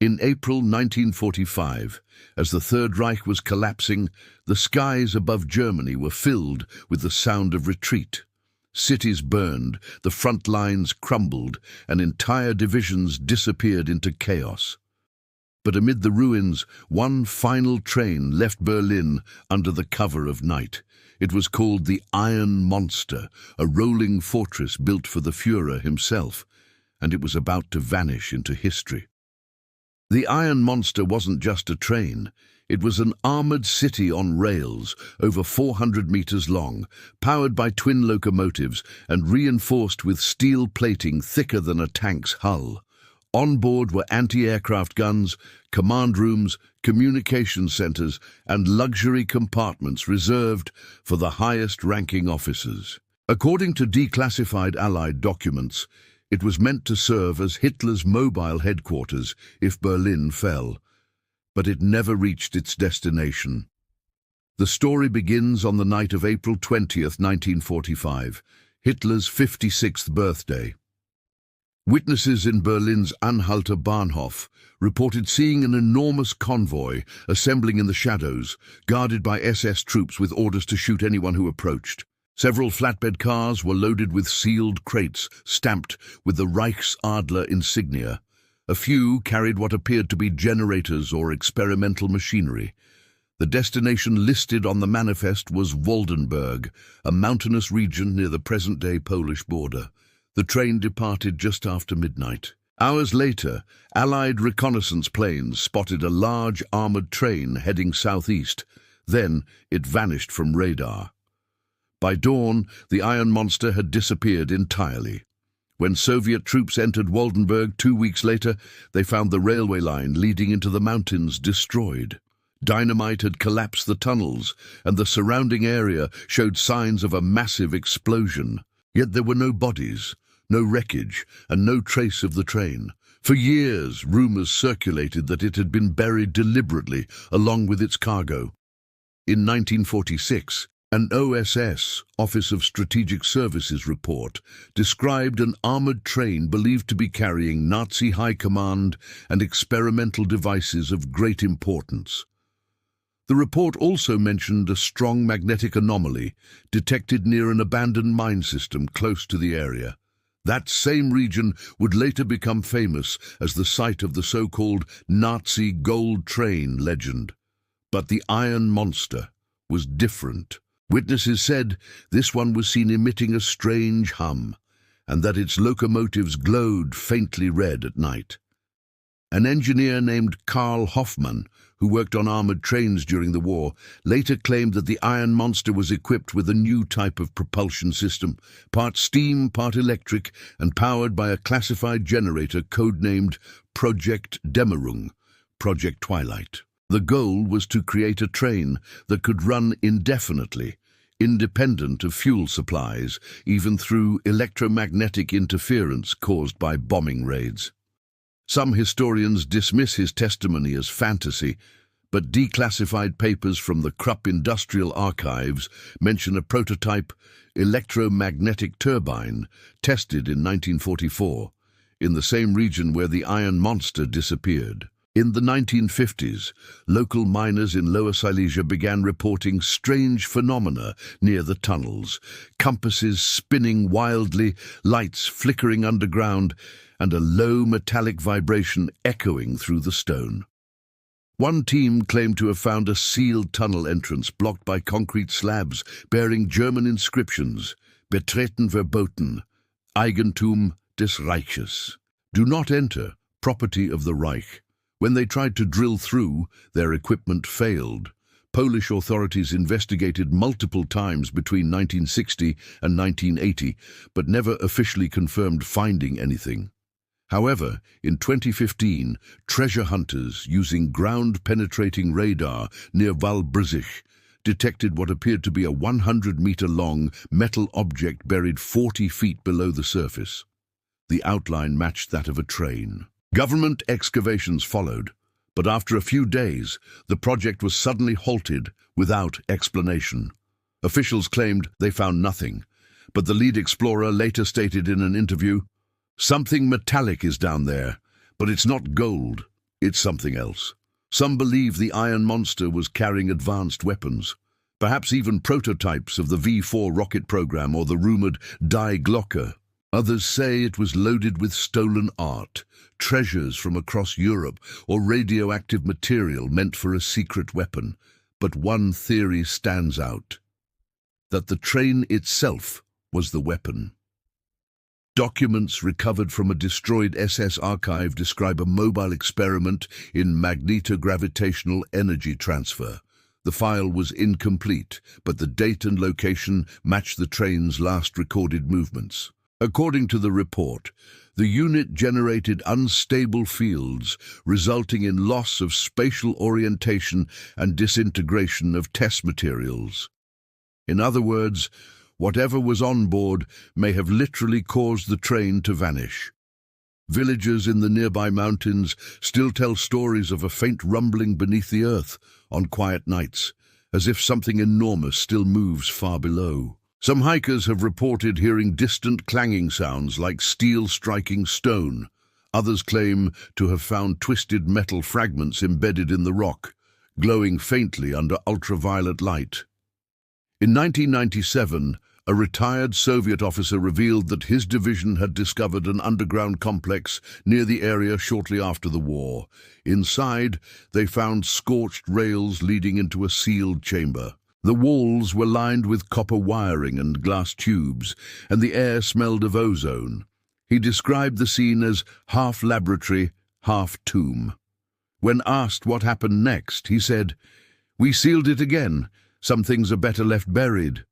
In April 1945, as the Third Reich was collapsing, the skies above Germany were filled with the sound of retreat. Cities burned, the front lines crumbled, and entire divisions disappeared into chaos. But amid the ruins, one final train left Berlin under the cover of night. It was called the Iron Monster, a rolling fortress built for the Führer himself, and it was about to vanish into history. The Iron Monster wasn't just a train. It was an armored city on rails, over 400 meters long, powered by twin locomotives and reinforced with steel plating thicker than a tank's hull. On board were anti-aircraft guns, command rooms, communication centers, and luxury compartments reserved for the highest-ranking officers. According to declassified Allied documents, it was meant to serve as Hitler's mobile headquarters if Berlin fell, but it never reached its destination. The story begins on the night of April 20th, 1945, Hitler's 56th birthday. Witnesses in Berlin's Anhalter Bahnhof reported seeing an enormous convoy assembling in the shadows, guarded by SS troops with orders to shoot anyone who approached. Several flatbed cars were loaded with sealed crates stamped with the Reichsadler insignia. A few carried what appeared to be generators or experimental machinery. The destination listed on the manifest was Waldenberg, a mountainous region near the present-day Polish border. The train departed just after midnight. Hours later, Allied reconnaissance planes spotted a large armored train heading southeast. Then it vanished from radar. By dawn, the Iron Monster had disappeared entirely. When Soviet troops entered Waldenberg 2 weeks later, they found the railway line leading into the mountains destroyed. Dynamite had collapsed the tunnels, and the surrounding area showed signs of a massive explosion. Yet there were no bodies, no wreckage, and no trace of the train. For years, rumors circulated that it had been buried deliberately along with its cargo. In 1946, an OSS, Office of Strategic Services report, described an armored train believed to be carrying Nazi high command and experimental devices of great importance. The report also mentioned a strong magnetic anomaly detected near an abandoned mine system close to the area. That same region would later become famous as the site of the so-called Nazi gold train legend. But the Iron Monster was different. Witnesses said this one was seen emitting a strange hum, and that its locomotives glowed faintly red at night. An engineer named Karl Hoffmann, who worked on armored trains during the war, later claimed that the Iron Monster was equipped with a new type of propulsion system, part steam, part electric, and powered by a classified generator codenamed Project Dämmerung, Project Twilight. The goal was to create a train that could run indefinitely, independent of fuel supplies, even through electromagnetic interference caused by bombing raids. Some historians dismiss his testimony as fantasy, but declassified papers from the Krupp Industrial Archives mention a prototype electromagnetic turbine tested in 1944, in the same region where the Iron Monster disappeared. In the 1950s, local miners in Lower Silesia began reporting strange phenomena near the tunnels, compasses spinning wildly, lights flickering underground, and a low metallic vibration echoing through the stone. One team claimed to have found a sealed tunnel entrance blocked by concrete slabs bearing German inscriptions, Betreten verboten, Eigentum des Reiches. Do not enter, property of the Reich. When they tried to drill through, their equipment failed. Polish authorities investigated multiple times between 1960 and 1980, but never officially confirmed finding anything. However, in 2015, treasure hunters using ground-penetrating radar near Wałbrzych detected what appeared to be a 100-meter-long metal object buried 40 feet below the surface. The outline matched that of a train. Government excavations followed, but after a few days, the project was suddenly halted without explanation. Officials claimed they found nothing, but the lead explorer later stated in an interview, "Something metallic is down there, but it's not gold. It's something else. Some believe the Iron Monster was carrying advanced weapons, perhaps even prototypes of the V4 rocket program or the rumored Die Glocke. Others say it was loaded with stolen art, treasures from across Europe, or radioactive material meant for a secret weapon. But one theory stands out: that the train itself was the weapon. Documents recovered from a destroyed SS archive describe a mobile experiment in magnetogravitational energy transfer. The file was incomplete, but the date and location matched the train's last recorded movements. According to the report, the unit generated unstable fields, resulting in loss of spatial orientation and disintegration of test materials. In other words, whatever was on board may have literally caused the train to vanish. Villagers in the nearby mountains still tell stories of a faint rumbling beneath the earth on quiet nights, as if something enormous still moves far below. Some hikers have reported hearing distant clanging sounds like steel striking stone. Others claim to have found twisted metal fragments embedded in the rock, glowing faintly under ultraviolet light. In 1997, a retired Soviet officer revealed that his division had discovered an underground complex near the area shortly after the war. Inside, they found scorched rails leading into a sealed chamber. The walls were lined with copper wiring and glass tubes, and the air smelled of ozone. He described the scene as half laboratory, half tomb. When asked what happened next, he said, "We sealed it again. Some things are better left buried."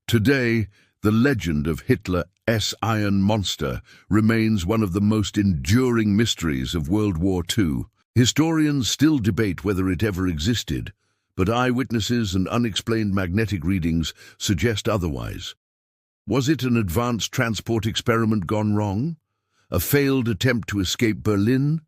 Today, the legend of Hitler's Iron Monster remains one of the most enduring mysteries of World War II. Historians still debate whether it ever existed, but eyewitnesses and unexplained magnetic readings suggest otherwise. Was it an advanced transport experiment gone wrong? A failed attempt to escape Berlin?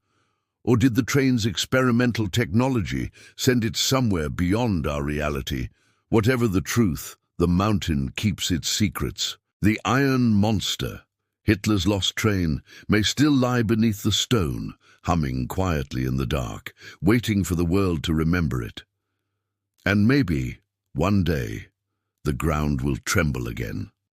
Or did the train's experimental technology send it somewhere beyond our reality? Whatever the truth, the mountain keeps its secrets. The Iron Monster, Hitler's lost train, may still lie beneath the stone, humming quietly in the dark, waiting for the world to remember it. And maybe, one day, the ground will tremble again.